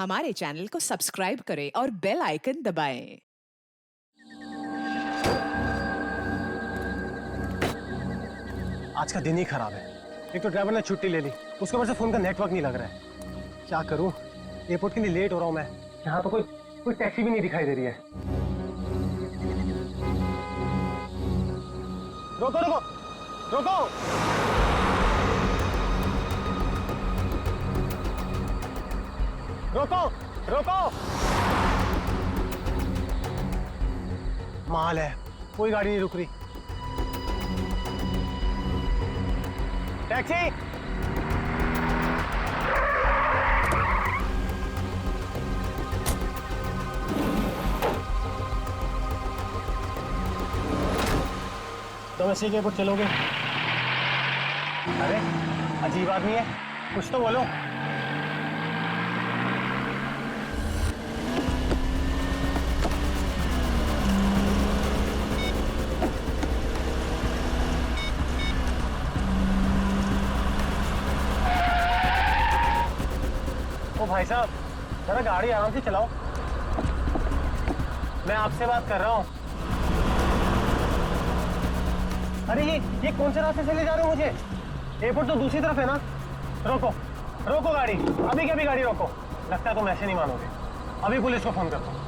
हमारे चैनल को सब्सक्राइब करें और बेल आइकन दबाएं। आज का दिन ही खराब है। एक तो ड्राइवर ने छुट्टी ले ली, उसके वजह से फोन का नेटवर्क नहीं लग रहा है। क्या करूं? एयरपोर्ट के लिए लेट हो रहा हूं मैं। यहाँ तो कोई टैक्सी भी नहीं दिखाई दे रही है। रोको रोको रोको! रोको रोको! माल है, कोई गाड़ी नहीं रुक रही। टैक्सी! डोमेस्टिक एयरपोर्ट चलोगे? अरे अजीब आदमी है, कुछ तो बोलो। ओ भाई साहब, जरा गाड़ी आराम से चलाओ। मैं आपसे बात कर रहा हूँ। अरे ये कौन से रास्ते से ले जा रहे हो मुझे? एयरपोर्ट तो दूसरी तरफ है ना। रोको रोको गाड़ी, अभी के अभी गाड़ी रोको। लगता है तुम ऐसे नहीं मानोगे। अभी पुलिस को फोन करता हूँ।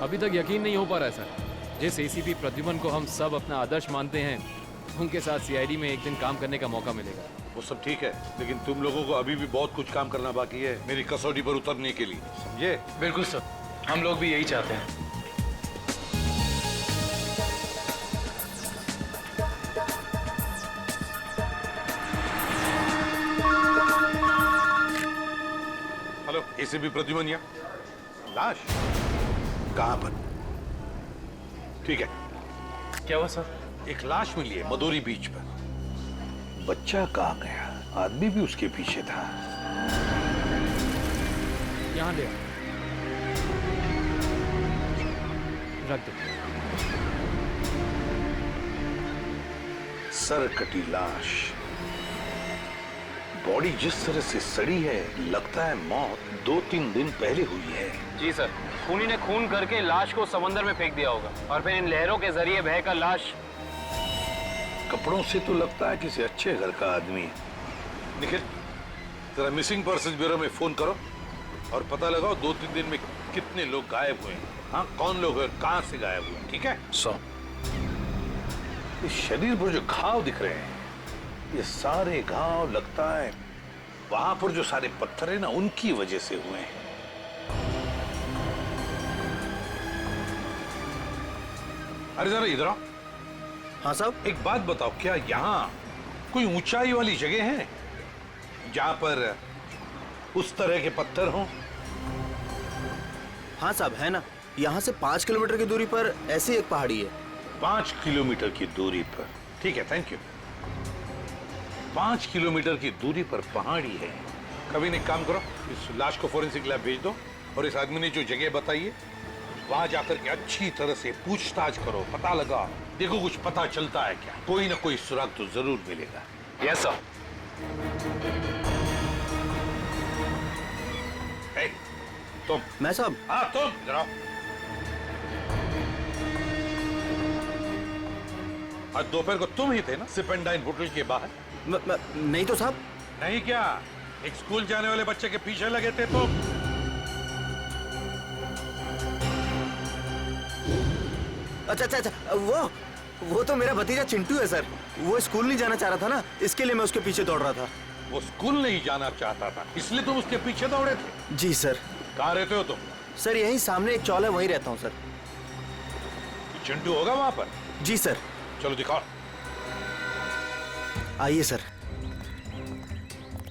अभी तक यकीन नहीं हो पा रहा है सर। जिस एसीपी प्रद्युमन को हम सब अपना आदर्श मानते हैं, उनके साथ सीआईडी में एक दिन काम करने का मौका मिलेगा। वो सब ठीक है, लेकिन तुम लोगों को अभी भी बहुत कुछ काम करना बाकी है मेरी कसौटी पर उतरने के लिए, समझे? बिल्कुल सर, हम लोग भी यही चाहते हैं। हेलो, एसीपी प्रद्युमन यहाँ। लाश कहाँ पर? ठीक है। क्या हुआ सर? एक लाश मिली है मदोरी बीच पर। बच्चा कहाँ गया? आदमी भी उसके पीछे था। यहाँ ले रख दो। सर कटी लाश, बॉडी जिस तरह से सड़ी है, लगता है मौत 2-3 दिन पहले हुई है। जी सर, खूनी ने खून करके लाश को समंदर में फेंक दिया होगा और फिर इन लहरों के जरिए बहकर लाश। कपड़ों से तो लगता है किसी अच्छे घर का आदमी है। निखिल, जरा मिसिंग पर्सन ब्यूरो में फोन करो और पता लगाओ 2-3 दिन में कितने लोग गायब हुए हैं। हाँ, कौन लोग हैं, कहाँ से गायब हुए, ठीक है? इस शरीर पर जो घाव दिख रहे हैं, ये सारे घाव लगता है वहां पर जो सारे पत्थर है ना, उनकी वजह से हुए हैं। अरे जरा इधर आओ। हाँ साहब। एक बात बताओ, क्या यहाँ कोई ऊंचाई वाली जगह है जहां पर उस तरह के पत्थर हों? हाँ साहब, है ना। यहाँ से 5 किलोमीटर की दूरी पर ऐसी एक पहाड़ी है। 5 किलोमीटर की दूरी पर? ठीक है, थैंक यू। 5 किलोमीटर की दूरी पर पहाड़ी है। कभी एक काम करो, इस लाश को फोरेंसिक लैब भेज दो और इस आदमी ने जो जगह बताई है वहां जाकर के अच्छी तरह से पूछताछ करो, पता लगा, देखो कुछ पता चलता है क्या। कोई ना कोई सुराग तो जरूर मिलेगा। Yes sir. तुम। मैं साहब? हाँ तुम, जरा। आज दोपहर को तुम ही थे ना सिप एंड डाइन होटल के बाहर? नहीं तो साहब। नहीं क्या? एक स्कूल जाने वाले बच्चे के पीछे लगे थे तुम? अच्छा, वो तो मेरा भतीजा चिंटू है सर। वो स्कूल नहीं जाना चाह रहा था ना, इसके लिए मैं उसके पीछे दौड़ रहा था। वो स्कूल नहीं जाना चाहता था, इसलिए तुम उसके पीछे दौड़े थे? जी सर। कहाँ रहते हो तुम? सर यहीं सामने एक चौल है, वहीं रहता हूँ सर। चिंटू होगा वहां पर? जी सर। चलो दिखाओ। आइए सर।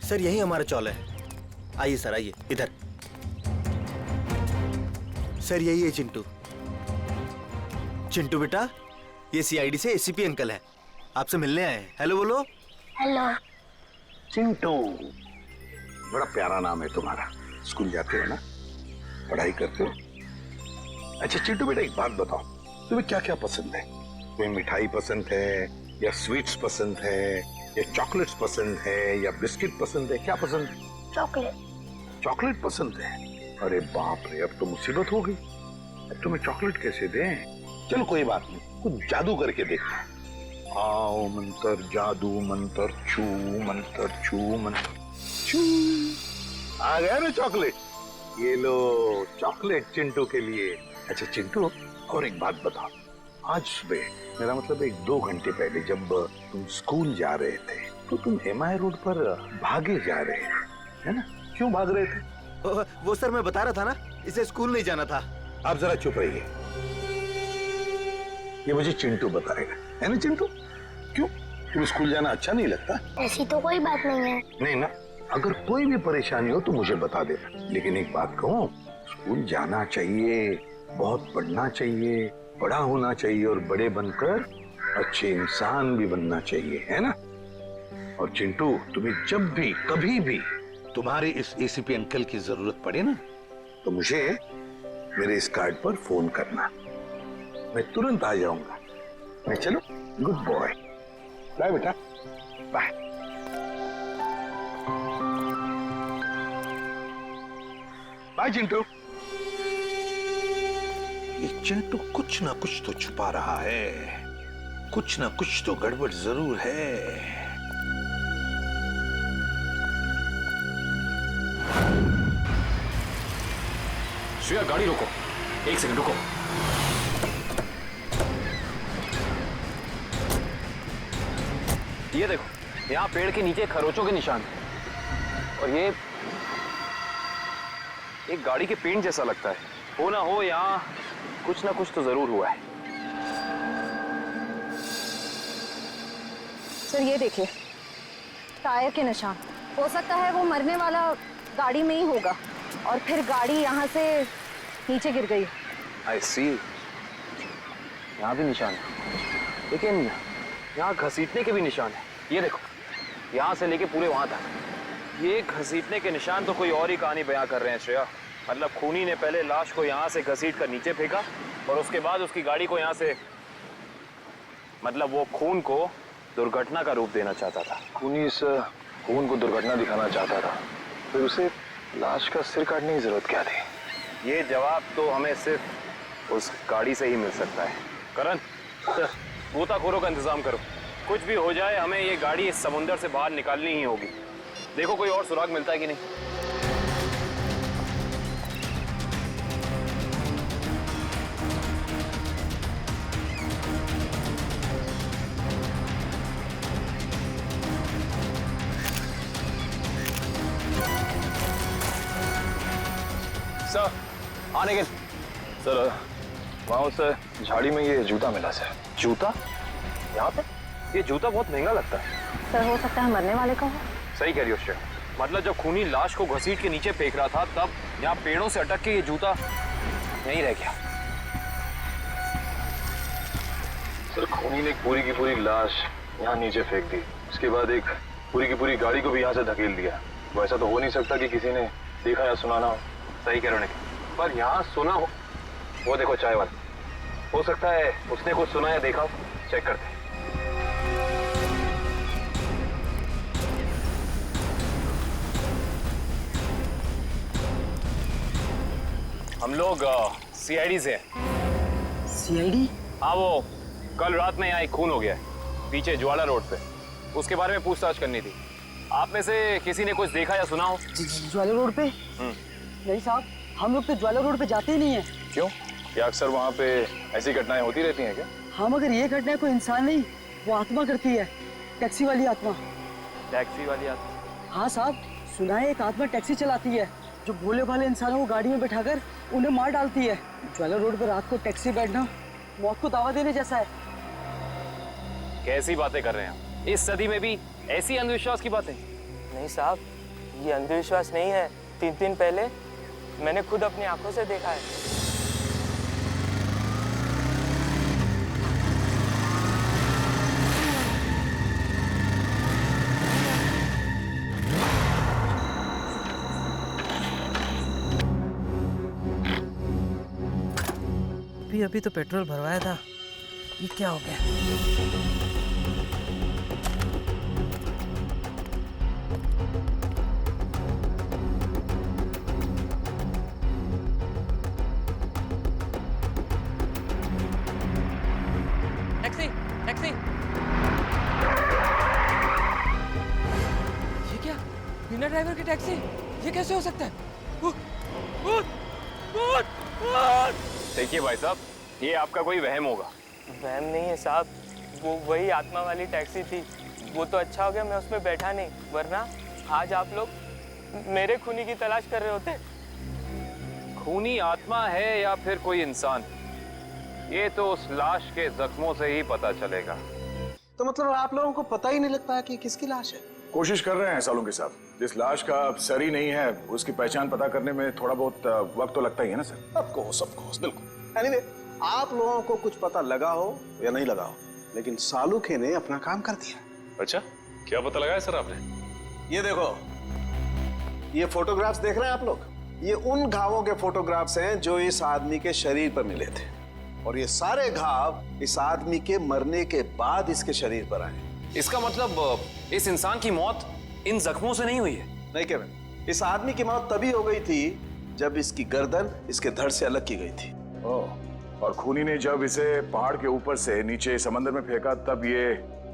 सर यही हमारा चौल है। आइए सर, आइए इधर। सर यही है चिंटू। चिंटू बेटा, ये सीआईडी से एसीपी अंकल हैं, आपसे मिलने आए हैं। हेलो बोलो। हेलो। चिंटू, बड़ा प्यारा नाम है तुम्हारा। स्कूल जाते हो ना? पढ़ाई करते हो? अच्छा चिंटू बेटा, एक बात बताओ, तुम्हें क्या क्या पसंद है? तुम्हें मिठाई पसंद है या स्वीट्स पसंद है या चॉकलेट्स पसंद है या बिस्किट पसंद है? क्या पसंद है? चॉकलेट। चॉकलेट पसंद है? अरे बाप रे, अब तो मुसीबत हो गई। अब तुम्हें चॉकलेट कैसे दें? चलो कोई बात नहीं, कुछ जादू करके देखते हैं। आओ मंत्र जादू मंत्र छू मंत्र छू मंत्र छू। आ गया ना चॉकलेट? ये लो चॉकलेट चिंटू के लिए। अच्छा चिंटू, और एक बात बताओ, आज सुबह, मेरा मतलब 1-2 घंटे पहले जब तुम स्कूल जा रहे थे तो तुम एमआई रोड पर भागे जा रहे थे, है ना? क्यों भाग रहे थे? वो सर मैं बता रहा था ना, इसे स्कूल नहीं जाना था। आप जरा चुप रहिए, ये मुझे चिंटू बताएगा, है ना चिंटू? क्यों, तुम्हें स्कूल जाना अच्छा नहीं लगता? ऐसी तो कोई बात नहीं है। नहीं ना, अगर कोई भी परेशानी हो तो मुझे बता देना। लेकिन एक बात कहूँ, स्कूल जाना चाहिए, बहुत पढ़ना चाहिए, बड़ा होना चाहिए और बड़े बनकर अच्छे इंसान भी बनना चाहिए, है ना? और चिंटू, तुम्हें जब भी कभी भी तुम्हारे इस एसीपी अंकल की जरूरत पड़े ना, तो मुझे मेरे इस कार्ड पर फोन करना, मैं तुरंत आ जाऊंगा। मैं चलो, गुड बॉय, बाय बेटा, बाय। बाय चिंटू। ये चिंटू कुछ ना कुछ तो छुपा रहा है, कुछ ना कुछ तो गड़बड़ जरूर है। श्रेया गाड़ी रोको, 1 सेकंड रुको। ये देखो, यहाँ पेड़ के नीचे खरोचों के निशान हैं। और ये एक गाड़ी के पेंट जैसा लगता है। हो ना हो, यहाँ कुछ ना कुछ तो जरूर हुआ है। सर ये देखिए, टायर के निशान। हो सकता है वो मरने वाला गाड़ी में ही होगा और फिर गाड़ी यहाँ से नीचे गिर गई। आई सी, यहाँ भी निशान है, लेकिन यहाँ घसीटने के भी निशान है। ये देखो, यहाँ से लेके पूरे वहां तक ये घसीटने के निशान तो कोई और ही कहानी बयां कर रहे हैं श्रेया। मतलब खूनी ने पहले लाश को यहाँ से घसीट कर नीचे फेंका और उसके बाद उसकी गाड़ी को यहाँ से, मतलब वो खून को दुर्घटना का रूप देना चाहता था। खूनी इस खून को दुर्घटना दिखाना चाहता था, फिर उसे लाश का सिर काटने की जरूरत क्या थी? ये जवाब तो हमें सिर्फ उस गाड़ी से ही मिल सकता है। करण, गोताखोरों का इंतजाम करो। कुछ भी हो जाए, हमें ये गाड़ी इस समुंदर से बाहर निकालनी ही होगी। देखो कोई और सुराग मिलता है कि नहीं। सर, आने के सर, वहाँ उस झाड़ी में ये जूता मिला सर। जूता? यहाँ पे? ये जूता बहुत महंगा लगता है। सर हो सकता है मरने वाले का हो। सही कह रही हो श्रेया। मतलब जब खूनी लाश को घसीट के नीचे फेंक रहा था, तब यहाँ पेड़ों से अटक के ये जूता यहीं रह गया। सर खूनी ने एक पूरी की पूरी लाश यहाँ नीचे फेंक दी, उसके बाद एक पूरी की पूरी गाड़ी को भी यहाँ से धकेल दिया। वैसा तो हो नहीं सकता कि किसी ने देखा या सुना ना हो। सही कह रहे हो, पर यहाँ सुना हो। वो देखो चाय वाला, हो सकता है उसने कुछ सुना या देखा हो। चेक करते हैं। हम लोग सीआईडी से हैं। सीआईडी? हाँ, वो कल रात में यहाँ एक खून हो गया है, पीछे ज्वाला रोड पे। उसके बारे में पूछताछ करनी थी। आप में से किसी ने कुछ देखा या सुना हो? ज्वाला रोड पे? नहीं साहब, हम लोग तो ज्वाला रोड पे जाते ही नहीं है। क्यों? क्या अक्सर वहाँ पे ऐसी घटनाएं होती रहती हैं क्या? हाँ, मगर ये घटना कोई इंसान नहीं, वो आत्मा करती है। टैक्सी वाली आत्मा। टैक्सी वाली आत्मा? हाँ साहब, सुना है एक आत्मा टैक्सी चलाती है जो भोले भाले इंसानों को गाड़ी में बैठाकर उन्हें मार डालती है। ज्वाला रोड पर रात को टैक्सी बैठना मौत को दावा देने जैसा है। कैसी बातें कर रहे हैं? इस सदी में भी ऐसी अंधविश्वास की बातें? नहीं साहब, ये अंधविश्वास नहीं है। 3 दिन पहले मैंने खुद अपनी आंखों से देखा है। अभी अभी तो पेट्रोल भरवाया था, ये क्या हो गया? Taxi taxi. ये क्या, बिना ड्राइवर की टैक्सी? ये कैसे हो सकता है? देखिए भाई साहब, ये आपका कोई वहम होगा। वहम नहीं है साहब, वो वही आत्मा वाली टैक्सी थी। वो तो अच्छा हो गया मैं उसमें बैठा नहीं, वरना आज आप लोग मेरे खूनी की तलाश कर रहे होते। खूनी आत्मा है या फिर कोई इंसान, ये तो उस लाश के जख्मों से ही पता चलेगा। तो मतलब आप लोगों को पता ही नहीं लग पाया कि किसकी लाश है? कोशिश कर रहे हैं सालों के साथ। जिस लाश का सर ही नहीं है उसकी पहचान पता करने में थोड़ा बहुत वक्त तो लगता ही है ना सर। ऑफ कोर्स बिल्कुल। एनीवे, आप लोगों को कुछ पता लगा हो या नहीं लगा हो, लेकिन सालुखे ने अपना काम कर दिया। अच्छा, क्या पता लगाया सर आपने? ये देखो, ये फोटोग्राफ्स देख रहे हैं आप लोग? ये उन घावों के फोटोग्राफ्स हैं जो इस आदमी के शरीर पर मिले थे, और ये सारे घाव इस आदमी के मरने के बाद इसके शरीर पर आए। इसका मतलब इस इंसान की मौत इन जख्मों से नहीं हुई है? नहीं केविन, इस आदमी की मौत तभी हो गई थी जब इसकी गर्दन इसके धड़ से अलग की गई थी। और खूनी ने जब इसे पहाड़ के ऊपर से नीचे समंदर में फेंका तब ये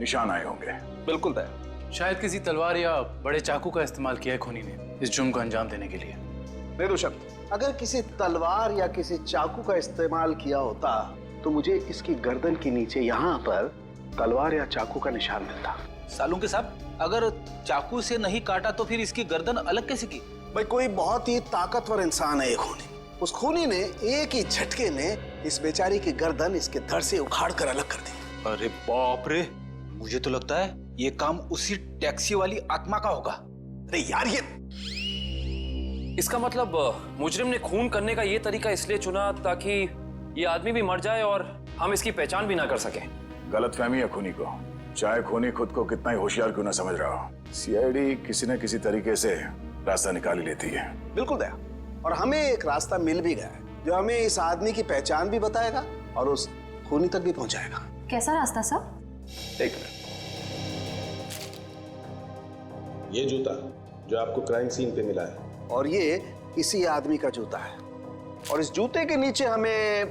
निशान आए होंगे। बिल्कुल तय। शायद किसी तलवार या बड़े चाकू का इस्तेमाल किया है खूनी ने इस जुर्म को अंजाम देने के लिए। बेशक, अगर किसी तलवार या किसी चाकू का इस्तेमाल किया होता तो मुझे इसकी गर्दन के नीचे यहाँ पर तलवार या चाकू का निशान मिलता। सालुंके साहब, अगर चाकू से नहीं काटा तो फिर इसकी गर्दन अलग कैसे की? भाई, कोई बहुत ही ताकतवर इंसान है ये खूनी। उस खूनी ने एक ही झटके में इस बेचारी की गर्दन इसके धड़ से उखाड़ कर अलग कर दी। अरे बाप रे, मुझे तो लगता है ये काम उसी टैक्सी वाली आत्मा का होगा। अरे यार, ये इसका मतलब मुजरिम ने खून करने का ये तरीका इसलिए चुना ताकि ये आदमी भी मर जाए और हम इसकी पहचान भी ना कर सकें। गलतफहमी है खूनी को, चाहे खूनी खुद को कितना ही होशियार क्यों ना समझ रहा हो। सीआईडी किसी न किसी तरीके से रास्ता निकाल ही लेती है। बिल्कुल दया, और हमें एक रास्ता मिल भी गया है जो हमें इस आदमी की पहचान भी बताएगा और उस खूनी तक भी पहुंचाएगा। कैसा रास्ता सर? एक मिनट, ये जूता जो आपको क्राइम सीन पे मिला है, और ये इसी आदमी का जूता है, और इस जूते के नीचे हमें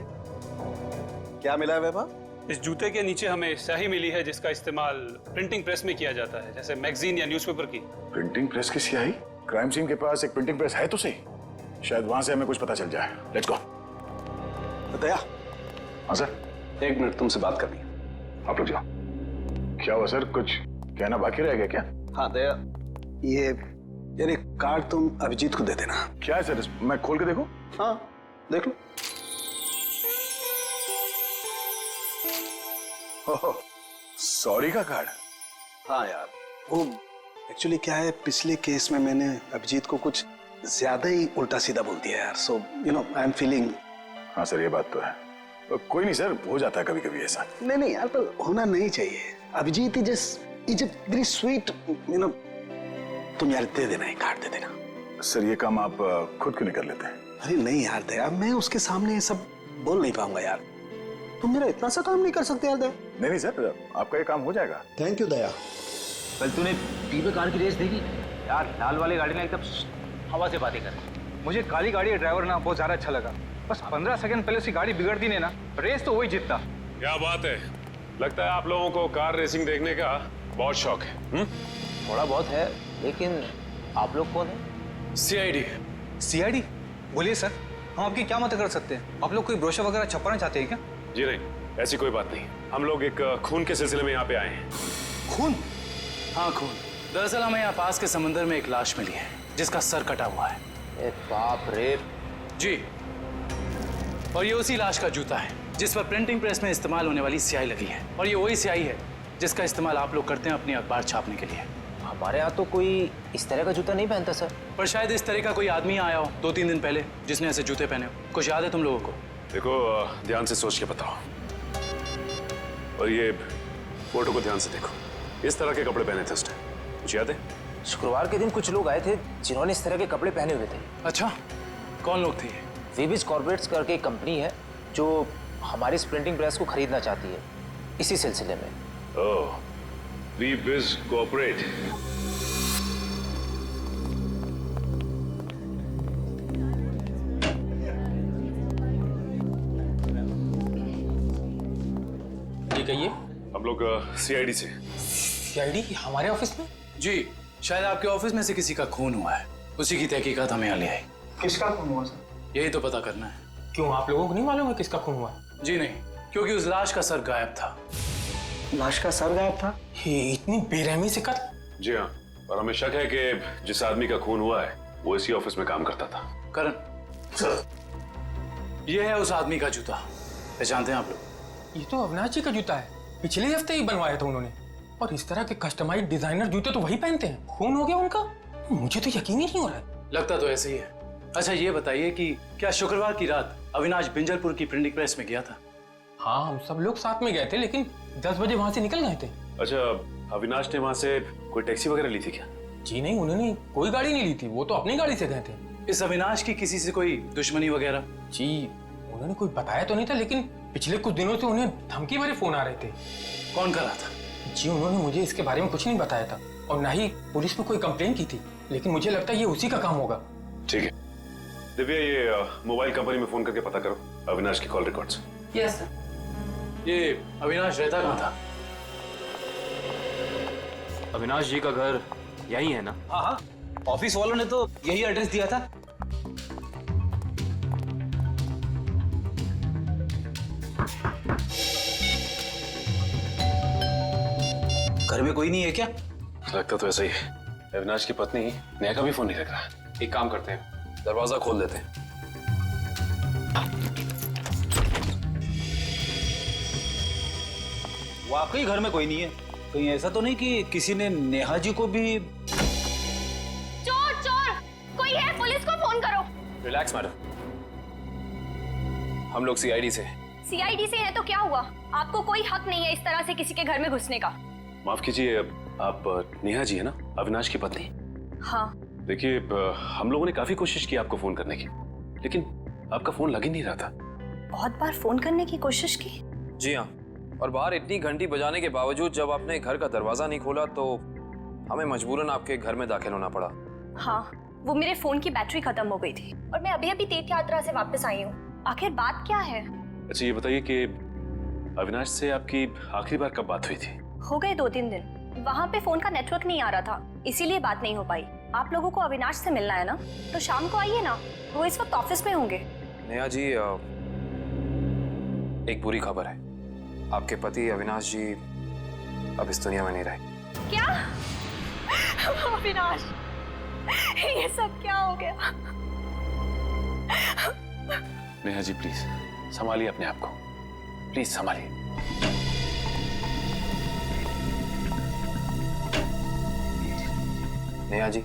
क्या मिला है वैभव? इस जूते के नीचे हमें स्याही मिली है जिसका इस्तेमाल प्रिंटिंग प्रेस में किया जाता है, जैसे मैगजीन या न्यूज़पेपर की। प्रिंटिंग प्रेस की स्याही? क्राइम सीन के पास एक प्रिंटिंग प्रेस है तो सही, शायद वहां से हमें कुछ पता चल जाए। Let's go. दया। हाँ सर। 1 मिनट तुमसे बात करनी है। आप लोग जाओ। क्या हुआ सर, कुछ कहना बाकी रह गया क्या? हाँ दया, ये यार एक कार्ड तुम अभिजीत को दे देना। क्या है सर, मैं खोल के देखूं? हाँ देख लो। सॉरी का कार्ड? हाँ यार, वो एक्चुअली क्या है, पिछले केस में मैंने अभिजीत को कुछ ज्यादा ही उल्टा सीधा बोल दिया यार, so you know I am feeling. हाँ सर, ये बात तो है। तो कोई नहीं सर, हो जाता है कभी कभी ऐसा। नहीं यार, पर होना नहीं चाहिए। Abhijeet is very sweet, you know. तुम यार दे देना, एक कार्ड दे देना। सर ये काम आप खुद क्यों नहीं कर लेते? अरे नहीं यार दया, मैं उसके सामने ये सब बोल नहीं पाऊंगा यार। तुम मेरा इतना सा काम नहीं कर सकते यार दया। नहीं सर, आपका ये काम हो जाएगा। थैंक यू दया। कल तूने टीवी कार की रेस देखी? यार लाल वाली गाड़ी ने एकदम हवा से बातें कर। मुझे काली गाड़ी का ड्राइवर ना बहुत ज्यादा अच्छा लगा। बस 15 सेकंड पहले उसकी गाड़ी बिगड़ती नहीं ना, रेस तो वही जीतता। क्या बात है, लगता है आप लोगों को कार रेसिंग देखने का बहुत शौक है। थोड़ा बहुत है, लेकिन आप लोग कौन है? सीआईडी। सीआईडी? बोलिए सर, हम आपकी क्या मदद कर सकते हैं? आप लोग कोई ब्रोशर वगैरह छपवाना चाहते हैं क्या? जी नहीं, ऐसी कोई बात नहीं। हम लोग एक खून के सिलसिले में यहाँ पे आए हैं। खून? हाँ खून। दरअसल हमें यहाँ पास के समंदर में एक लाश मिली है जिसका सर कटा हुआ है। बाप रे। जी, और ये उसी लाश का जूता है जिस पर प्रिंटिंग प्रेस में इस्तेमाल होने वाली स्याही लगी है, और ये वही स्याही है जिसका इस्तेमाल आप लोग करते हैं अपनी अखबार छापने के लिए। हमारे यहाँ तो कोई इस तरह का जूता नहीं पहनता सर। पर शायद इस तरह का कोई आदमी आया हो 2-3 दिन पहले जिसने ऐसे जूते पहने हो। कुछ याद है तुम लोगों को? देखो, ध्यान से सोच के बताओ, और ये फोटो को ध्यान से देखो। इस तरह के कपड़े पहने थे उसने, कुछ याद है? शुक्रवार के दिन कुछ लोग आए थे जिन्होंने इस तरह के कपड़े पहने हुए थे। अच्छा, कौन लोग थे ये? वीबिज कॉर्पोरेट्स करके एक कंपनी है जो हमारी इस प्रिंटिंग प्रेस को खरीदना चाहती है, इसी सिलसिले में। ओह, वी विज कोऑपरेट। जी कहिए। हम लोग सीआईडी से। सीआईडी हमारे ऑफिस में? जी, शायद आपके ऑफिस में से किसी का खून हुआ है, उसी की तहकीकात हमें यहाँ ले आई। किसका खून हुआ सर? यही तो पता करना है। क्यों, आप लोगों को नहीं मालूम है किसका खून हुआ? जी नहीं, क्योंकि उस लाश का सर गायब था। लाश का सर गायब था? ये इतनी बेरहमी से कत्ल? जी हाँ, और हमें शक है कि जिस आदमी का खून हुआ है वो इसी ऑफिस में काम करता था। करण सर, ये है उस आदमी का जूता, पहचानते हैं आप लोग? ये तो अविनाश जी का जूता है, पिछले हफ्ते ही बनवाया था उन्होंने। और इस तरह के कस्टमाइज्ड डिजाइनर जूते तो वही पहनते हैं। खून हो गया उनका? मुझे तो यकीन ही नहीं हो रहा है। लगता तो ऐसे ही है। अच्छा ये बताइए कि क्या शुक्रवार की रात अविनाश बिंजलपुर की प्रिंटिंग प्रेस में गया था? हाँ, हम सब लोग साथ में गए थे, लेकिन 10 बजे वहां से निकल गए थे। अच्छा, अविनाश ने वहां से कोई टैक्सी वगैरह ली थी क्या? जी नहीं, उन्होंने कोई गाड़ी नहीं ली थी, वो तो अपनी गाड़ी से गए थे। इस अविनाश की किसी से कोई दुश्मनी वगैरह? जी उन्होंने कोई बताया तो नहीं था, लेकिन पिछले कुछ दिनों से उन्हें धमकी भरे फोन आ रहे थे। कौन कर रहा था? जी उन्होंने मुझे इसके बारे में कुछ नहीं बताया था, और ना ही पुलिस में कोई कंप्लेन की थी, लेकिन मुझे लगता है ये उसी का काम होगा। ठीक है दिव्या, ये मोबाइल कंपनी में फोन करके पता करो अविनाश की कॉल रिकॉर्ड्स। Yes sir. ये अविनाश रहता कहाँ था? अविनाश जी का घर यही है ना? हाँ हाँ, ऑफिस वालों ने तो यही एड्रेस दिया था। घर में कोई नहीं है क्या? लगता तो ऐसा ही है। अविनाश की पत्नी नेहा का भी फोन नहीं लग रहा। एक काम करते हैं, दरवाजा खोल देते हैं। वाकई घर में कोई नहीं है। कहीं ऐसा तो नहीं कि किसी ने नेहा जी को भी? चोर चोर, कोई है, पुलिस को फोन करो। रिलैक्स मैडम, हम लोग सीआईडी से। सीआईडी से है तो क्या हुआ? आपको कोई हक नहीं है इस तरह से किसी के घर में घुसने का। माफ कीजिए, आप नेहा जी है ना, अविनाश की पत्नी? हाँ। देखिए, हम लोगों ने काफी कोशिश की आपको फोन करने की, लेकिन आपका फोन लग ही नहीं रहा था। बहुत बार फोन करने की कोशिश की? जी हाँ, और बाहर इतनी घंटी बजाने के बावजूद जब आपने घर का दरवाजा नहीं खोला तो हमें मजबूरन आपके घर में दाखिल होना पड़ा। हाँ, वो मेरे फोन की बैटरी खत्म हो गई थी और मैं अभी अभी तीर्थ यात्रा से वापस आई हूँ। आखिर बात क्या है? अच्छा ये बताइए कि अविनाश से आपकी आखिरी बार कब बात हुई थी? हो गए 2-3 दिन। वहाँ पे फोन का नेटवर्क नहीं आ रहा था, इसीलिए बात नहीं हो पाई। आप लोगों को अविनाश से मिलना है ना, तो शाम को आइए ना, वो इस वक्त ऑफिस में होंगे। नेहा जी, एक बुरी खबर है, आपके पति अविनाश जी अब इस दुनिया में नहीं रहे। क्या? अविनाश, ये सब क्या हो गया? नेहा जी प्लीज संभालिए अपने आप को, प्लीज संभालिए। नेहा जी,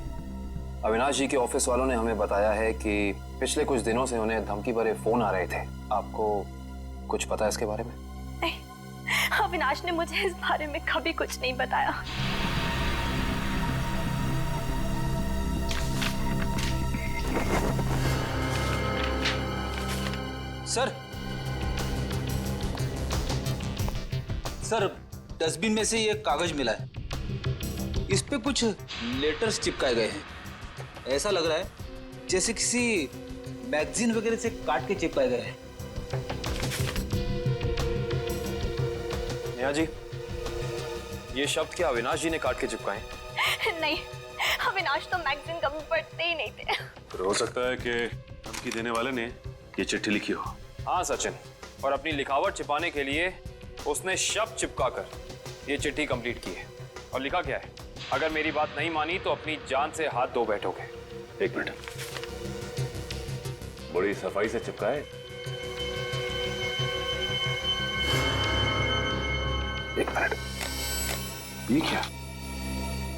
अविनाश जी के ऑफिस वालों ने हमें बताया है कि पिछले कुछ दिनों से उन्हें धमकी भरे फोन आ रहे थे। आपको कुछ पता है इसके बारे में? नहीं, अविनाश ने मुझे इस बारे में कभी कुछ नहीं बताया। सर, डस्टबिन में से ये कागज मिला है, इस पे कुछ लेटर्स चिपकाए गए हैं। ऐसा लग रहा है जैसे किसी मैगजीन वगैरह से काट के चिपकाए गए हैं। नेहा जी, ये शब्द क्या अविनाश जी ने काट के चिपकाए? नहीं, अविनाश तो मैगजीन कभी पढ़ते ही नहीं थे। फिर हो सकता है कि धमकी देने वाले ने ये चिट्ठी लिखी हो। हाँ सचिन, और अपनी लिखावट छिपाने के लिए उसने शब्द चिपकाकर ये चिट्ठी कंप्लीट की है। और लिखा क्या है? अगर मेरी बात नहीं मानी तो अपनी जान से हाथ धो बैठोगे। एक मिनट, बड़ी सफाई से चिपकाए। एक मिनट, ये क्या?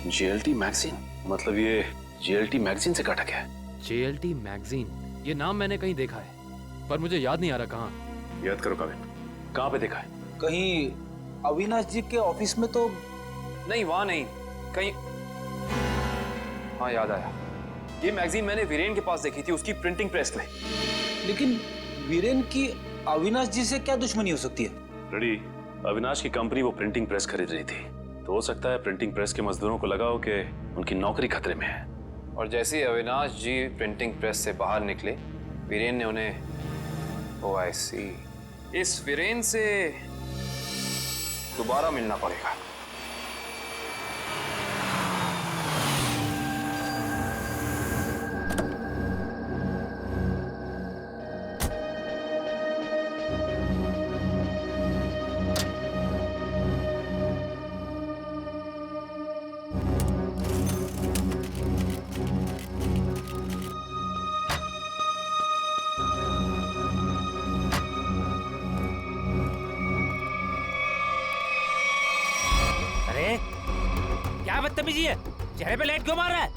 JLT magazine? मतलब ये जेएलटी मैगजीन से काटा गया है? जेएलटी मैगजीन, ये नाम मैंने कहीं देखा है, पर मुझे याद नहीं आ रहा कहाँ। याद करो काविन, कहाँ पे देखा है? कहीं अविनाश जी के ऑफिस में तो नहीं, वहां नहीं, कहीं। हाँ याद आया, ये मैगजीन मैंने वीरेन के पास देखी थी, उसकी प्रिंटिंग प्रेस में। लेकिन वीरेन की अविनाश जी से क्या दुश्मनी हो सकती है? रेडी, अविनाश की कंपनी वो प्रिंटिंग प्रेस खरीद रही थी, तो हो सकता है प्रिंटिंग प्रेस के मजदूरों को लगा हो कि उनकी नौकरी खतरे में है। और जैसे ही अविनाश जी प्रिंटिंग प्रेस से बाहर निकले, वीरेन ने उन्हें ओ आई सी, इस वीरेन से दोबारा मिलना पड़ेगा। क्या बदतमीजी है? चेहरे पे लाइट क्यों मार रहा है?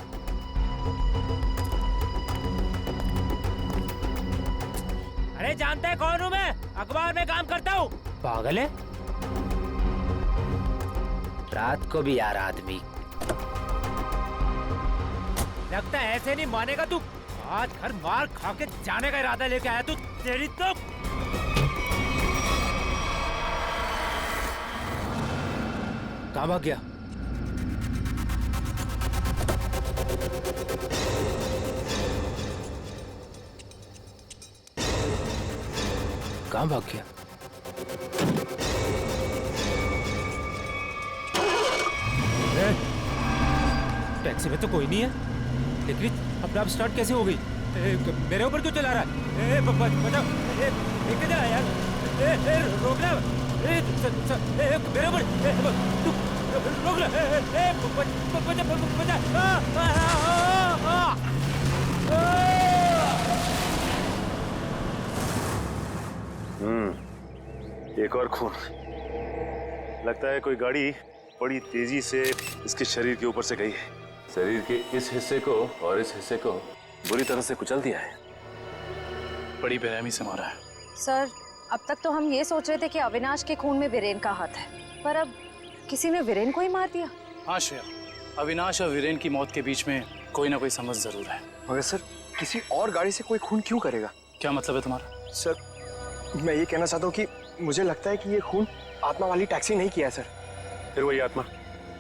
अरे जानता है कौन हूँ मैं? अखबार में काम करता हूँ। पागल है? रात को भी यार आदमी। लगता है ऐसे नहीं मानेगा तू। आज घर मार खा के जाने का इरादा लेके आया तू। तेरी तो कहाँ भाग गया? कहाँ भाग गया? टैक्सी में तो कोई नहीं है, लेकिन अपने आप स्टार्ट कैसे हो गई? मेरे ऊपर क्यों चला रहा है? बचाओ! लेके जा यार! रोकना! मेरे ऊपर! रोक लो! एक और खून। लगता है कोई गाड़ी बड़ी तेजी से इसके शरीर के ऊपर से गई है। शरीर के इस हिस्से को और इस हिस्से को बुरी तरह से कुचल दिया है। बड़ी बेरहमी से मारा है। सर, अब तक तो हम ये सोच रहे थे कि अविनाश के खून में वीरेन का हाथ है, पर अब किसी ने वीरेन को ही मार दिया। हाँ श्रेया, अविनाश और वीरेन की मौत के बीच में कोई ना कोई समझ जरूर है। मगर सर, किसी और गाड़ी से कोई खून क्यों करेगा? क्या मतलब है तुम्हारा? सर, मैं ये कहना चाहता हूँ कि मुझे लगता है कि ये खून आत्मा वाली टैक्सी नहीं किया है सर। फिर वही आत्मा?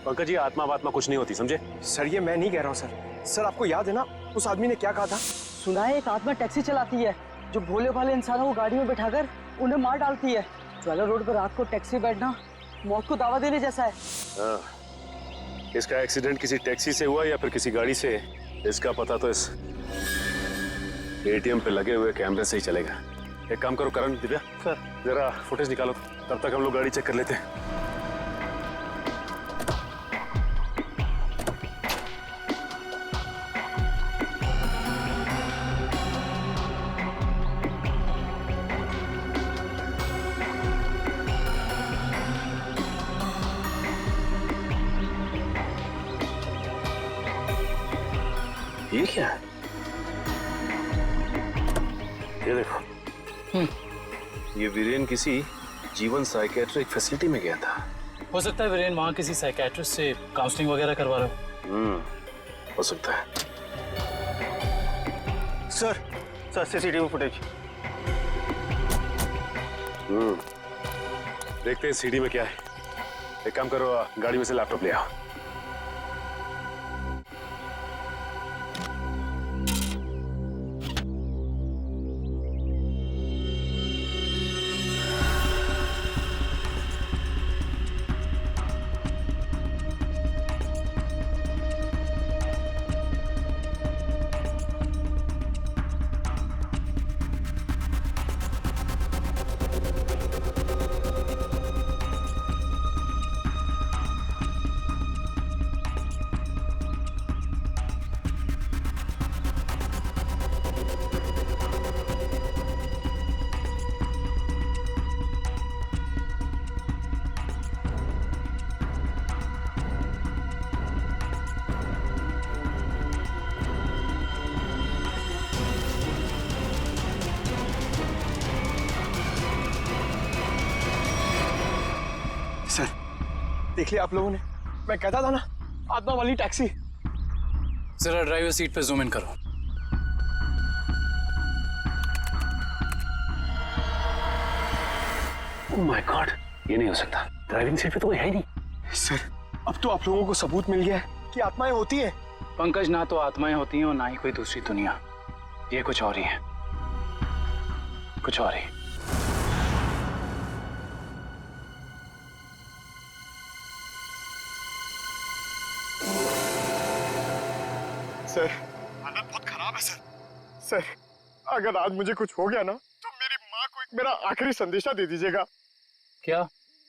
पंकज जी, आत्मा वात्मा कुछ नहीं होती, समझे? सर, ये मैं नहीं कह रहा हूँ सर, आपको याद है ना उस आदमी ने क्या कहा था? सुना है एक आत्मा टैक्सी चलाती है जो भोले भाले इंसानों को गाड़ी में बैठाकर उन्हें मार डालती है। ज्वाला रोड पर रात को टैक्सी बैठना मौत को दावा देने जैसा है। इसका एक्सीडेंट किसी टैक्सी से हुआ या फिर किसी गाड़ी से, इसका पता तो इस एटीएम पे लगे हुए कैमरे से ही चलेगा। एक काम करो करण, दिव्या सर, जरा फुटेज निकालो, तब तक हम लोग गाड़ी चेक कर लेते हैं। ये क्या है? ये देखो, ये वीरेन किसी जीवन साइकेट्रिक फैसिलिटी में गया था। हो सकता है वीरेन वहाँ किसी साइकेट्रिस्ट से काउंसलिंग वगैरह करवा रहे हो। हो सकता है। Sir CCTV footage. देखते हैं सीडी में क्या है। एक काम करो, गाड़ी में से लैपटॉप ले आओ। सर, देख लिया आप लोगों ने? मैं कहता था ना, आत्मा वाली टैक्सी। जरा ड्राइवर सीट पे जूम इन करो। माय गॉड, ये नहीं हो सकता। ड्राइविंग सीट पे तो कोई है ही नहीं। सर, अब तो आप लोगों को सबूत मिल गया है कि आत्माएं होती हैं। पंकज, ना तो आत्माएं होती हैं और ना ही कोई दूसरी दुनिया। ये कुछ और ही है, कुछ और ही। सर, हालत बहुत खराब है सर। सर, अगर आज मुझे कुछ हो गया ना तो मेरी माँ को एक मेरा आखिरी संदेशा दे दीजिएगा। क्या?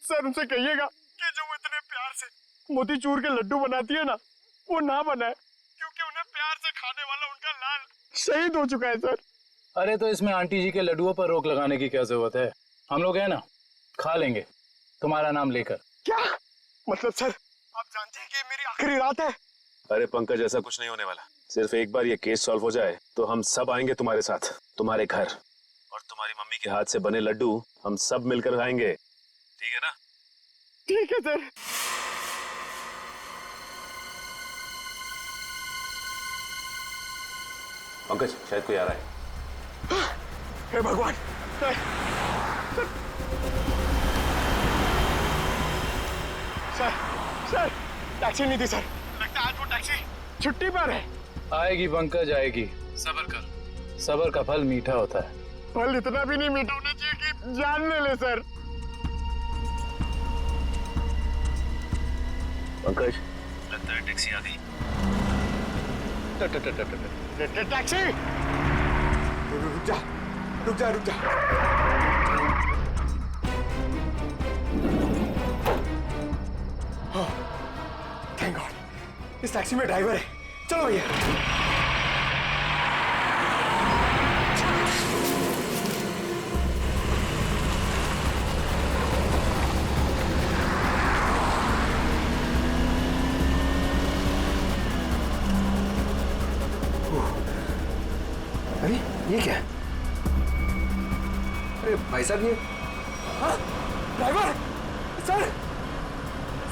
सर, उनसे कहिएगा कि जो वो इतने प्यार से मोतीचूर के लड्डू बनाती है ना, वो ना बनाए, क्योंकि उन्हें प्यार से खाने वाला उनका लाल शहीद हो चुका है सर। अरे तो इसमें आंटी जी के लड्डुओं पर रोक लगाने की क्या जरूरत है? हम लोग हैं ना, खा लेंगे तुम्हारा नाम लेकर। क्या मतलब सर, आप जानते हैं कि ये मेरी आखिरी रात है? अरे पंकज, ऐसा कुछ नहीं होने वाला। सिर्फ एक बार ये केस सॉल्व हो जाए तो हम सब आएंगे तुम्हारे साथ, तुम्हारे घर, और तुम्हारी मम्मी के हाथ से बने लड्डू हम सब मिलकर खाएंगे। ठीक है ना? ठीक है सर। पंकज, शायद कोई आ रहा है। हे भगवान, सर, सर, सर, टैक्सी नहीं थी सर। लगता है आज वो टैक्सी छुट्टी पर है। आएगी पंकज, आएगी। सब्र कर, सब्र का फल मीठा होता है। फल इतना भी नहीं मीठा होना चाहिए कि जान ले ले सर। पंकज, लगता है टैक्सी आ गई। टैक्सी! रुक जा, रुक जा, रुक जा। थैंक गॉड, इस टैक्सी में ड्राइवर है। चलो भैया। अरे ये क्या है? अरे भाई साहब, ये ड्राइवर! सर,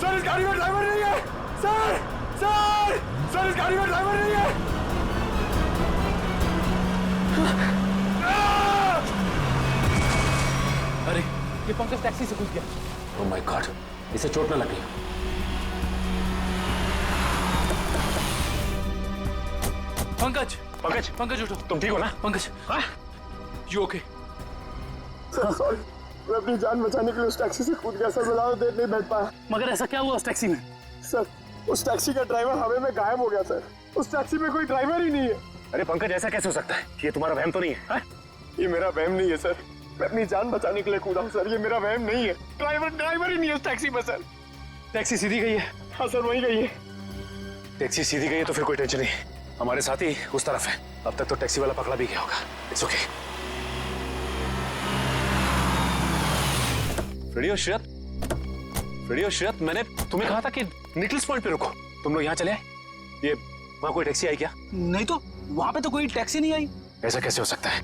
सर, इस गाड़ी में ड्राइवर नहीं है। सर, सर, सर, इस गाड़ी में ड्राइवर नहीं है। अरे ये पंकज टैक्सी से कूद गया। ओह माय गॉड, इसे चोट न लगी। पंकज, पंकज, पंकज उठो। तुम ठीक हो ना? Pankaj, you okay? Sir sorry, मैं अपनी जान बचाने के लिए उस टैक्सी से कूद गया सर। मैं ज्यादा देर नहीं बैठ पाया। मगर ऐसा क्या हुआ उस टैक्सी में? सर, उस टैक्सी का ड्राइवर हवा में गायब हो गया सर। उस टैक्सी में कोई ड्राइवर ही नहीं है। अरे पंकज, ऐसा कैसे हो सकता है? ये तुम्हारा वहम तो नहीं है? ये मेरा वहम नहीं है सर। मैं अपनी जान बचाने के लिए कूदा हूँ सर। ये मेरा वहम नहीं है। ड्राइवर ही नहीं है उस टैक्सी में सर। टैक्सी सीधी गई है? हाँ सर, वही गई है। टैक्सी सीधी गई है तो फिर कोई टेंशन नहीं। हमारे साथ ही उस तरफ है। अब तक तो टैक्सी वाला पकड़ा भी गया होगा। It's okay. फ्रेडी और श्रेयत, मैंने तुम्हें कहा था कि निकल्स पॉइंट पे रुको। तुम लोग यहाँ चले आए? ये वहाँ कोई टैक्सी आई क्या? नहीं तो, वहाँ पे तो कोई टैक्सी नहीं आई। ऐसा कैसे हो सकता है?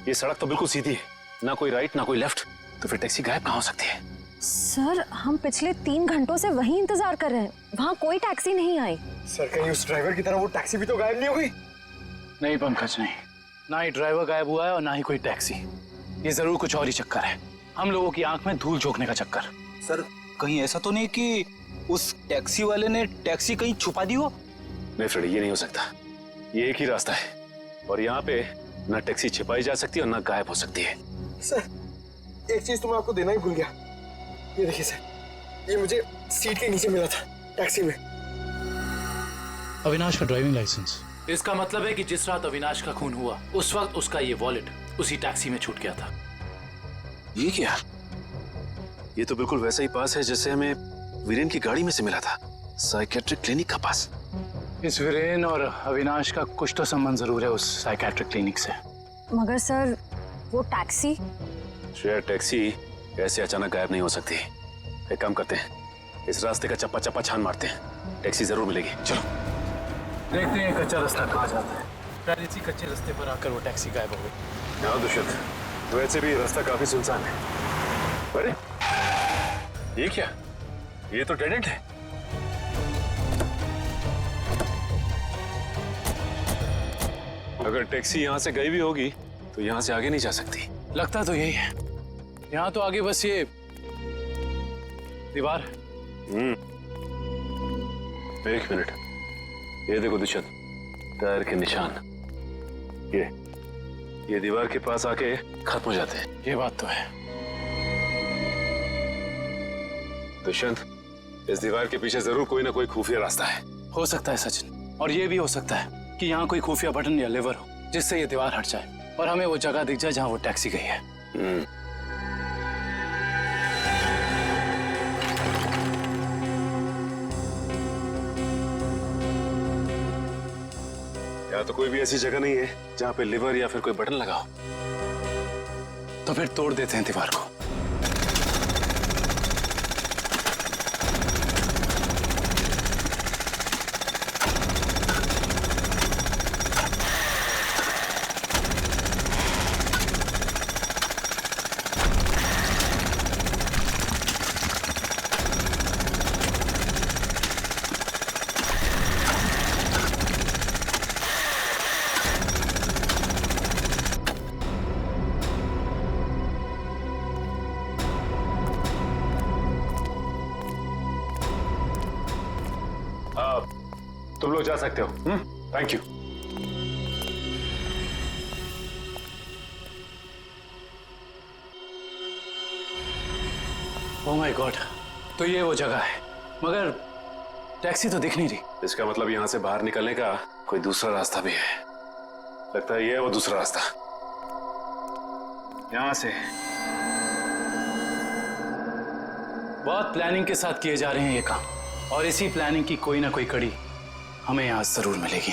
ये सड़क तो बिल्कुल सीधी है, ना कोई राइट ना कोई लेफ्ट, तो फिर टैक्सी गायब कहाँ हो सकती है? सर, हम पिछले 3 घंटों से वहीं इंतजार कर रहे हैं। वहाँ कोई टैक्सी नहीं आई। सर, कहीं उस ड्राइवर की तरह वो टैक्सी भी तो गायब नहीं हुई? नहीं पंकज, नहीं। ना ही ड्राइवर गायब हुआ है और ना ही कोई टैक्सी। ये जरूर कुछ और ही चक्कर है। हम लोगों की आंख में धूल झोंकने का चक्कर। सर, कहीं ऐसा तो नहीं कि उस टैक्सी वाले ने टैक्सी कहीं छुपा दी हो? नहीं फ्रेडी, ये नहीं हो सकता। ये एक ही रास्ता है और यहाँ पे ना टैक्सी छिपाई जा सकती है और ना गायब हो सकती है। सर, एक चीज तो मैं आपको देना ही भूल गया। ये देखिए सर, ये मुझे सीट के नीचे मिला था टैक्सी में। अविनाश का ड्राइविंग लाइसेंस। इसका मतलब है कि जिस रात अविनाश का खून हुआ उस वक्त उसका ये वॉलेट उसी टैक्सी में छूट गया था। ये क्या? ये तो बिल्कुल वैसा ही पास है जैसे हमें वीरेन की गाड़ी में से मिला था, साइकेट्रिक क्लिनिक का पास। इस वीरेन और अविनाश का कुछ तो संबंध जरूर है उस साइकेट्रिक क्लिनिक से। मगर सर, वो टैक्सी? श्रेया, टैक्सी ऐसे अचानक गायब नहीं हो सकती। एक काम करते हैं, इस रास्ते का चप्पा चप्पा छान मारते हैं, टैक्सी जरूर मिलेगी। चलो देखते हैं कच्चा रास्ता कहाँ जाता है। शायद इसी कच्चे रास्ते पर आकर वो टैक्सी गायब हो गई। हाँ दुष्यंत, वैसे भी रास्ता काफी सुनसान है। अरे ये क्या? ये तो डेड एंड है। अगर टैक्सी यहाँ से गई भी होगी तो यहाँ से आगे नहीं जा सकती। लगता तो यही है। यहाँ तो आगे बस ये दीवार। एक मिनट, ये देखो दुष्यंत, टायर के निशान। ये दीवार के पास आके खत्म हो जाते हैं। ये बात तो है। दुष्यंत, इस दीवार के पीछे जरूर कोई ना कोई खुफिया रास्ता है। हो सकता है सचिन, और ये भी हो सकता है कि यहाँ कोई खुफिया बटन या लेवर हो जिससे ये दीवार हट जाए और हमें वो जगह दिख जाए जहाँ वो टैक्सी गई है। यहाँ तो कोई भी ऐसी जगह नहीं है जहाँ पे लिवर या फिर कोई बटन लगा हो। तो फिर तोड़ देते हैं दीवार को। तुम लोग जा सकते हो। Thank you. Oh my God, तो ये वो जगह है, मगर टैक्सी तो दिख नहीं रही। इसका मतलब यहाँ से बाहर निकलने का कोई दूसरा रास्ता भी है। लगता है ये है वो दूसरा रास्ता। यहाँ से बहुत प्लानिंग के साथ किए जा रहे हैं ये काम, और इसी प्लानिंग की कोई ना कोई कड़ी हमें यहाँ जरूर मिलेगी।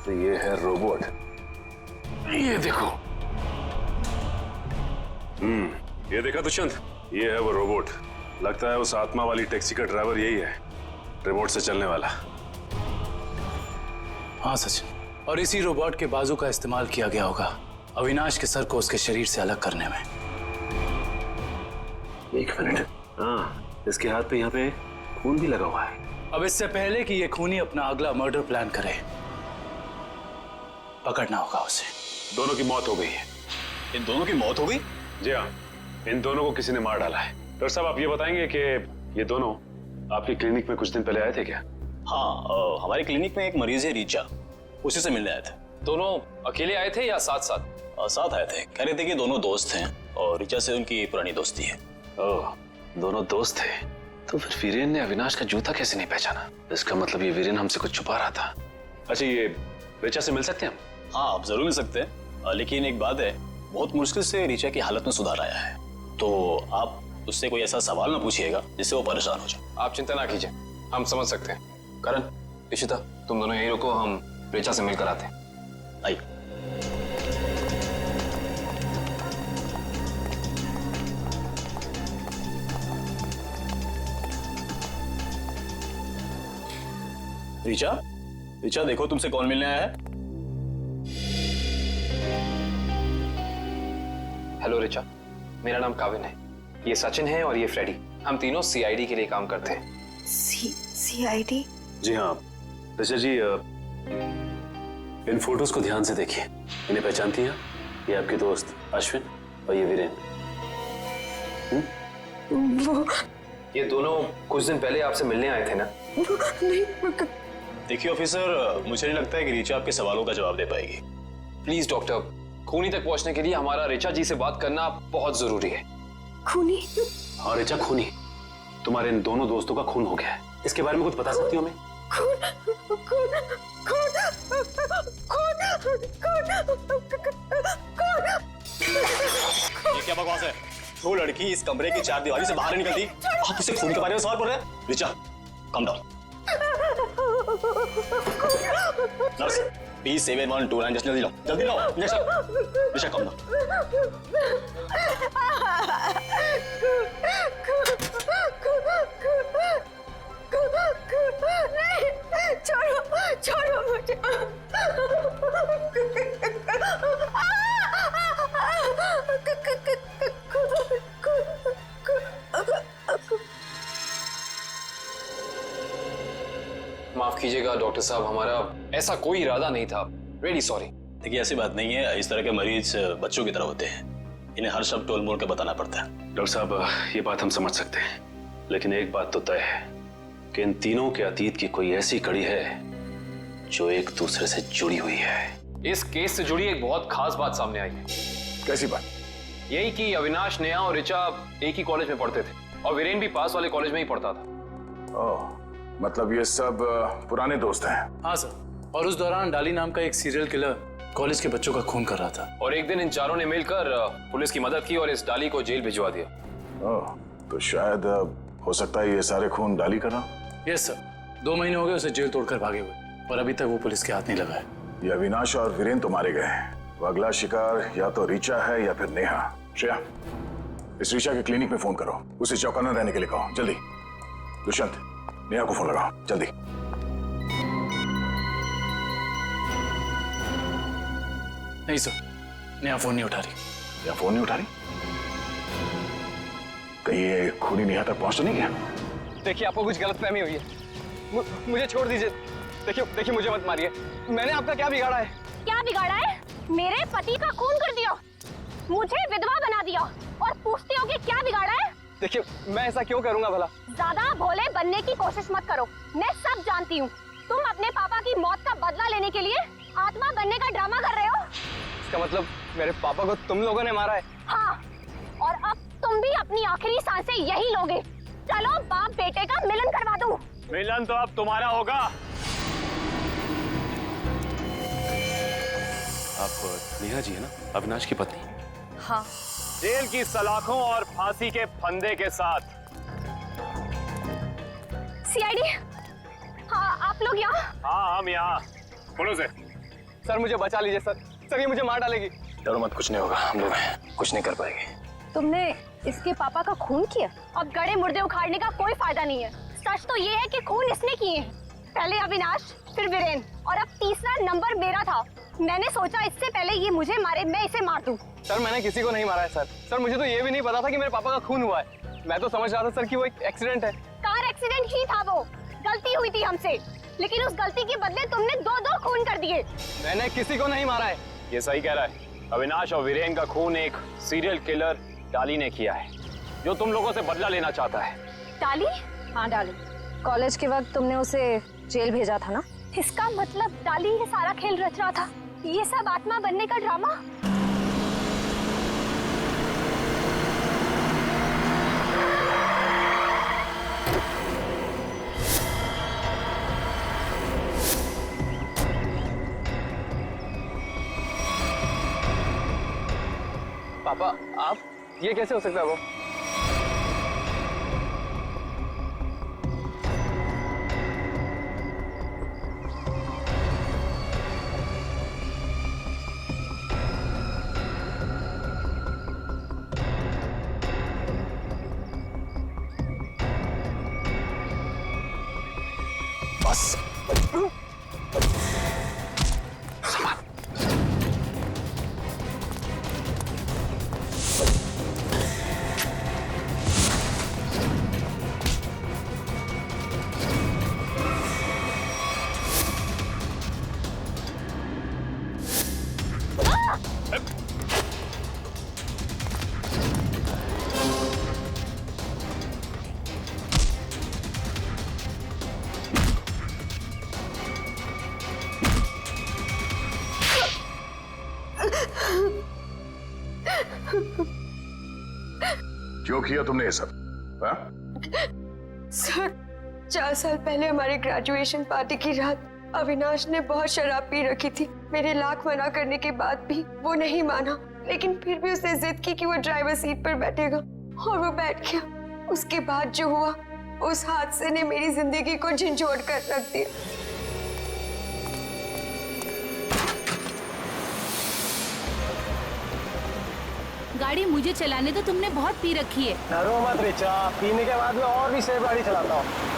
तो ये है रोबोट। ये देखो। ये देखा दुष्यंत, ये है वो रोबोट। लगता है उस आत्मा वाली टैक्सी का ड्राइवर यही है, रिमोट से चलने वाला। हाँ सचिन, और इसी रोबोट के बाजू का इस्तेमाल किया गया होगा अविनाश के सर को उसके शरीर से अलग करने में। एक मिनट, हाँ, इसके हाथ पे यहाँ पे खून भी लगा हुआ है। अब इससे पहले कि ये खूनी अपना अगला मर्डर प्लान करे, पकड़ना होगा उसे। दोनों की मौत हो गई है। इन दोनों की मौत हो गई? जी हाँ, इन दोनों को किसी ने मार डाला है। डॉक्टर साहब, आप ये बताएंगे कि ये दोनों आपकी क्लिनिक में कुछ दिन पहले आए थे क्या? हाँ, हमारी क्लिनिक में एक मरीज है रीचा, उसी से मिलने आए थे। दोनों अकेले आए थे या साथ साथ? साथ आए थे। कह रहे थे कि दोनों दोस्त हैं और रीचा से उनकी पुरानी दोस्ती है। ओह, दोनों दोस्त थे। तो फिर वीरेन ने अविनाश का जूता कैसे नहीं पहचाना? इसका मतलब ये वीरेन हमसे कुछ छुपा रहा था। अच्छा, ये रीचा से मिल सकते हैं हम? हाँ, आप जरूर मिल सकते हैं, लेकिन एक बात है, बहुत मुश्किल से रीचा की हालत में सुधार आया है, तो आप उससे कोई ऐसा सवाल ना पूछिएगा जिससे वो परेशान हो जाए। आप चिंता ना कीजिए, हम समझ सकते हैं। करण, इशिता, तुम दोनों यहीं रुको, हम रीचा से मिलकर आते हैं। आइए। रीचा, रीचा देखो तुमसे कौन मिलने आया है। हेलो रीचा, मेरा नाम काविन है, ये सचिन है और ये फ्रेडी। हम तीनों सीआईडी के लिए काम करते हैं। सीआईडी? जी हाँ ऋचा जी, इन फोटोज को ध्यान से देखिए। इन्हें पहचानती हैं? ये आपके दोस्त अश्विन और ये वीरेन। वो ये दोनों कुछ दिन पहले आपसे मिलने आए थे ना? नहीं। देखिए ऑफिसर, मुझे नहीं लगता है कि रीचा आपके सवालों का जवाब दे पाएगी। प्लीज डॉक्टर, खूनी तक पहुंचने के लिए हमारा रीचा जी से बात करना बहुत जरूरी है। खूनी? हाँ ऋचा, खूनी। तुम्हारे इन दोनों दोस्तों का खून हो गया है। इसके बारे में कुछ बता सकती हो हमें? ये क्या बकवास है? वो लड़की इस कमरे की चार दीवारी से बाहर नहीं निकलती, आप उसे खून के बारे में सवाल कर रहे हैं? Richa, come down. Nurse, P7129 injection जल्दी लो, जल्दी लो इंजेक्शन। Richa, come down. छोड़ो, छोड़ो मुझे। कीजिएगा डॉक्टर साहब, हमारा ऐसा कोई इरादा नहीं था। Really sorry. देखिए ऐसी बात नहीं है, इस तरह के मरीज बच्चों की तरह होते हैं, इन्हें हर शब्द टोल मोल के बताना पड़ता है। डॉक्टर साहब ये बात हम समझ सकते हैं, लेकिन एक बात तो तय है कि इन तीनों के अतीत की कोई ऐसी कड़ी है जो एक दूसरे से जुड़ी हुई है। इस केस से जुड़ी एक बहुत खास बात सामने आई है। कैसी बात? यही कि अविनाश, नेहा और ऋचा एक ही कॉलेज में पढ़ते थे और वीरेन भी पास वाले कॉलेज में ही पढ़ता था। ओह, मतलब ये सब पुराने दोस्त हैं। हाँ सर, और उस दौरान डाली नाम का एक सीरियल किलर कॉलेज के बच्चों का खून कर रहा था। और एक दिन इन चारों ने मिलकर पुलिस की मदद की और इस डाली को जेल भिजवा दिया। ओह, तो शायद हो सकता है ये सारे खून डाली कर रहा। यस सर, 2 महीने हो गए उसे जेल तोड़कर भागे हुए और अभी तक वो पुलिस के हाथ नहीं लगा है। ये अविनाश और वीरेन तो मारे गए हैं, वो अगला शिकार या तो ऋचा है या फिर नेहा। श्रेया, इस ऋचा के क्लिनिक में फोन करो, उसे चौकन्ना रहने के लिए कहो, जल्दी। दुष्यंत, नेहा को फोन लगाओ, जल्दी। नहीं सर, नेहा फोन नहीं उठा रही। नेहा फोन नहीं उठा रही? कहीं ये खूनी नेहा तक पहुंच तो नहीं गया? देखिए आपको कुछ गलतफहमी हुई है, मुझे छोड़ दीजिए। देखिए मुझे मत मारिए, मैंने आपका क्या बिगाड़ा है? क्या बिगाड़ा है? मेरे पति का खून कर दिया, मुझे विधवा बना दिया और पूछते हो कि क्या बिगाड़ा है? देखिए मैं ऐसा क्यों करूंगा भला? ज्यादा भोले बनने की कोशिश मत करो, मैं सब जानती हूँ। तुम अपने पापा की मौत का बदला लेने के लिए आत्मा बनने का ड्रामा कर रहे हो। इसका मतलब मेरे पापा को तुम लोगों ने मारा है? हाँ, और अब तुम भी अपनी आखिरी सांसें यही लोगे। चलो बाप बेटे का मिलन करवा दूं। मिलन तो अब तुम्हारा होगा। आप नेहा जी है ना, अविनाश की पत्नी? हाँ। जेल की सलाखों और फांसी के फंदे के साथ। सीआईडी, हाँ आप लोग यहाँ? हाँ हम यहाँ। बोलो से। सर मुझे बचा लीजिए सर ये मुझे मार डालेगी। डरो मत, कुछ नहीं होगा, हम लोग कुछ नहीं कर पाएंगे। तुमने इसके पापा का खून किया? अब गड़े मुर्दे उखाड़ने का कोई फायदा नहीं है। सच तो ये है कि खून इसने किए हैं, पहले अविनाश, फिर वीरेन और अब तीसरा नंबर मेरा था। मैंने सोचा इससे पहले ये मुझे मारे, मैं इसे मार दूं। सर मैंने किसी को नहीं मारा है सर मुझे तो ये भी नहीं पता था कि मेरे पापा का खून हुआ है। मैं तो समझ रहा था सर कि वो एक एक्सीडेंट है। कार एक्सीडेंट ही था, वो गलती हुई थी हमसे, लेकिन उस गलती के बदले तुमने 2-2 खून कर दिए। मैंने किसी को नहीं मारा है। ये सही कह रहा है, अविनाश और वीरेन का खून एक सीरियल किलर डाली ने किया है, जो तुम लोगों से बदला लेना चाहता है। डाली? हाँ डाली। कॉलेज के वक्त तुमने उसे जेल भेजा था ना? इसका मतलब डाली ये सारा खेल रच रहा था, ये सब आत्मा बनने का ड्रामा। पापा आप, ये कैसे हो सकता है? वो बस क्यों किया तुमने ये सब? हाँ? सर 4 साल पहले हमारी ग्रेजुएशन पार्टी की रात अविनाश ने बहुत शराब पी रखी थी। मेरे लाख मना करने के बाद भी वो नहीं माना, लेकिन फिर भी उसने जिद की कि वो ड्राइवर सीट पर बैठेगा और वो बैठ गया। उसके बाद जो हुआ, उस हादसे ने मेरी जिंदगी को झंझोड़ कर रख दिया। गाड़ी मुझे चलाने तो तुमने बहुत पी रखी है। डरो मत ऋचा, पीने के बाद में और भी सेफ गाड़ी चलाता हूँ।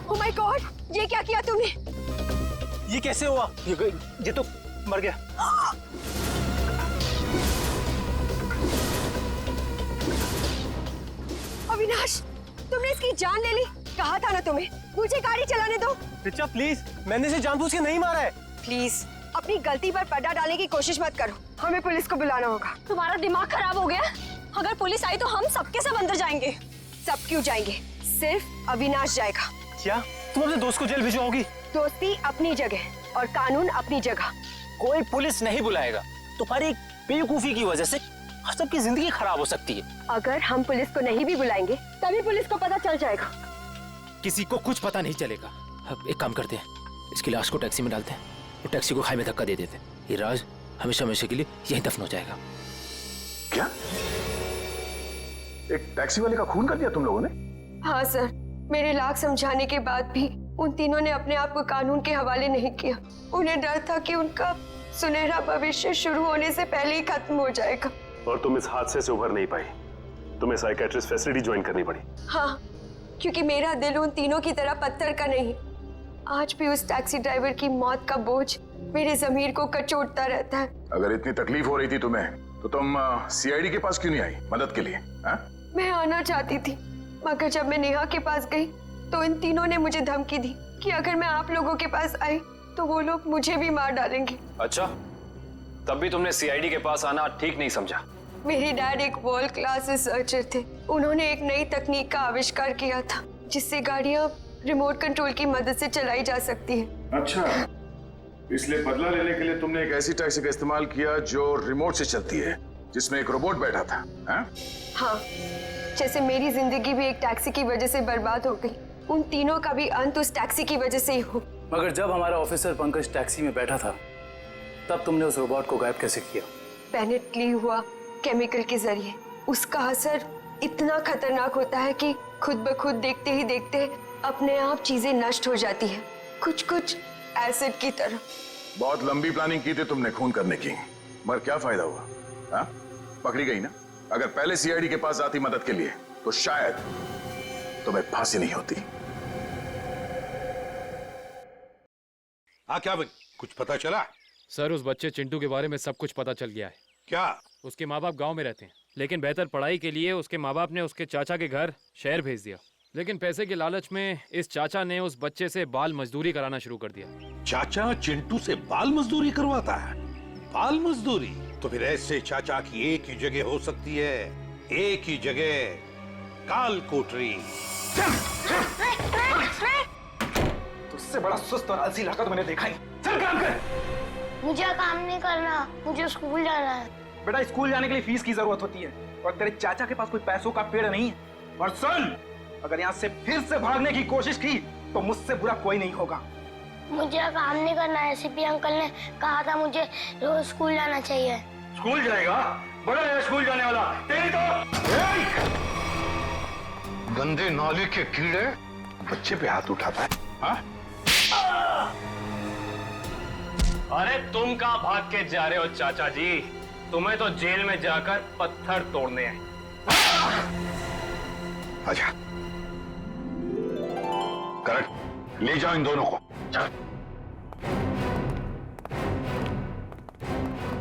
Oh ये क्या किया तुमने? ये कैसे हुआ? ये तो मर गया। अविनाश, तुमने इसकी जान ले ली। कहा था ना तुम्हें, मुझे गाड़ी चलाने दो। रिचा प्लीज, मैंने इसे जानबूझ के नहीं मारा है। प्लीज अपनी गलती पर पर्दा डालने की कोशिश मत करो। हमें पुलिस को बुलाना होगा। तुम्हारा दिमाग खराब हो गया? अगर पुलिस आई तो हम सबके सब अंदर जाएंगे। सब क्यों जाएंगे? सिर्फ अविनाश जाएगा। क्या तुम अपने दोस्त को जेल भिजवाओगी? दोस्ती अपनी जगह और कानून अपनी जगह। कोई पुलिस नहीं बुलाएगा। तुम्हारी बेवकूफी की वजह से सबकी जिंदगी खराब हो सकती है। अगर हम पुलिस को नहीं भी बुलाएंगे तभी पुलिस को पता चल जाएगा। किसी को कुछ पता नहीं चलेगा। अब एक काम करते हैं, इसकी लाश को टैक्सी में डालते हैं और टैक्सी को खाई में धक्का दे देते हैं। ये राज हमेशा हमेशा के लिए यहीं दफन हो जाएगा। क्या? एक टैक्सी वाले का खून कर दिया तुम लोगों ने? हाँ सर, मेरे लाख समझाने के बाद भी उन तीनों ने अपने आप को कानून के हवाले नहीं किया। उन्हें डर था कि उनका सुनहरा भविष्य शुरू होने से पहले ही खत्म हो जाएगा। और तुम इस हादसे से उभर नहीं पाई। तुम्हें साइकियाट्रिस्ट फैसिलिटी ज्वाइन करनी पड़ी। हाँ, क्योंकि मेरा दिल उन तीनों की तरह पत्थर का नहीं। आज भी उस टैक्सी ड्राइवर की मौत का बोझ मेरे ज़मीर को कचोटता रहता है। अगर इतनी तकलीफ हो रही थी तुम्हें तो तुम सीआईडी के पास क्यों नहीं आई मदद के लिए? मैं आना चाहती थी, मगर जब मैं नेहा के पास गई तो इन तीनों ने मुझे धमकी दी कि अगर मैं आप लोगों के पास आई तो वो लोग मुझे भी मार डालेंगे। अच्छा, तब भी तुमने सीआईडी के पास आना ठीक नहीं समझा? मेरे डैड एक वर्ल्ड क्लास रिसर्चर थे। उन्होंने एक नई तकनीक का आविष्कार किया था जिससे गाड़ियां रिमोट कंट्रोल की मदद से चलाई जा सकती है। अच्छा, इसलिए बदला लेने के लिए तुमने एक ऐसी टैक्सी का इस्तेमाल किया जो रिमोट से चलती है, जिसमें एक रोबोट बैठा था। हाँ, जैसे मेरी जिंदगी भी एक टैक्सी की वजह से बर्बाद हो गई, उन तीनों का भी अंत उस टैक्सी की वजह से ही हो। मगर जब हमारा ऑफिसर पंकज टैक्सी में बैठा था तब तुमने उस रोबोट को गायब कैसे किया? पेनेट ली हुआ केमिकल के जरिए। उसका असर इतना खतरनाक होता है कि खुद ब खुद देखते ही देखते अपने आप चीजें नष्ट हो जाती है, कुछ कुछ एसिड की तरह। बहुत लंबी प्लानिंग की थी तुमने खून करने की, मगर क्या फायदा हुआ? हाँ? पकड़ी गई ना। अगर पहले सीआईडी के पास आती मदद के लिए तो शायद तुम्हें फांसी नहीं होती। हाँ क्या भाई, कुछ पता चला? सर, उस बच्चे चिंटू के बारे में सब कुछ पता चल गया है। क्या? उसके माँ बाप गांव में रहते हैं, लेकिन बेहतर पढ़ाई के लिए उसके माँ बाप ने उसके चाचा के घर शहर भेज दिया। लेकिन पैसे के लालच में इस चाचा ने उस बच्चे से बाल मजदूरी कराना शुरू कर दिया। चाचा चिंटू से बाल मजदूरी करवाता है? बाल मजदूरी? तो फिर ऐसे चाचा की एक ही जगह हो सकती है, एक ही जगह, काल कोठरी। तुझसे बड़ा सुस्त और आलसी लड़का तो मैंने देखा ही। चल काम कर। मुझे काम नहीं करना, मुझे स्कूल जाना है। बेटा, स्कूल जाने के लिए फीस की जरूरत होती है और तेरे चाचा के पास कोई पैसों का पेड़ नहीं है। और सुन, अगर यहाँ से फिर से भागने की कोशिश की तो मुझसे बुरा कोई नहीं होगा। मुझे काम नहीं करना है। सीपी अंकल ने कहा था मुझे रोज स्कूल जाना चाहिए। स्कूल जाएगा? बड़ा है स्कूल जाने वाला। तेरी तो गंदे नाले के कीड़े बच्चे पे हाथ उठाता है। हाँ? अरे तुम कहाँ भाग के जा रहे हो चाचा जी? तुम्हें तो जेल में जाकर पत्थर तोड़ने हैं। आजा, करेक्ट, ले जाओ इन दोनों को।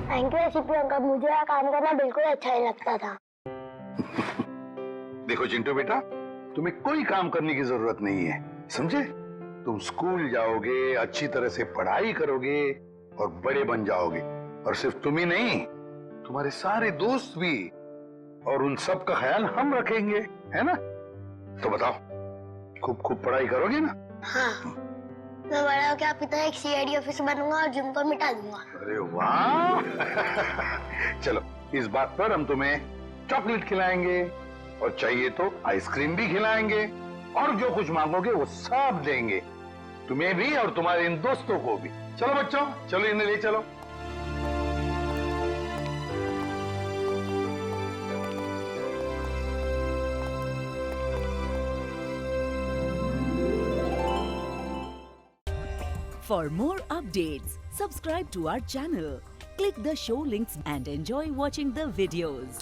थैंक यू सीपी अंकल, मुझे यहाँ काम करना बिल्कुल अच्छा नहीं लगता था। देखो चिंटू बेटा, तुम्हें कोई काम करने की जरूरत नहीं है, समझे? तुम स्कूल जाओगे, अच्छी तरह से पढ़ाई करोगे और बड़े बन जाओगे। और सिर्फ तुम ही नहीं, तुम्हारे सारे दोस्त भी, और उन सब का ख्याल हम रखेंगे, है ना? तो बताओ, खूब खूब पढ़ाई करोगे ना? हाँ, मैं बड़ा होकर आपकी तरह एक सीआईडी ऑफिसर बनूंगा और जिम को मिटा दूंगा। अरे वाह! चलो, इस बात पर हम तुम्हें चॉकलेट खिलाएंगे और चाहिए तो आइसक्रीम भी खिलाएंगे, और जो कुछ मांगोगे वो सब देंगे, तुम्हें भी और तुम्हारे इन दोस्तों को भी। चलो बच्चों, चलो इन्हें ले चलो। For more updates, subscribe to our channel, click the show links and enjoy watching the videos.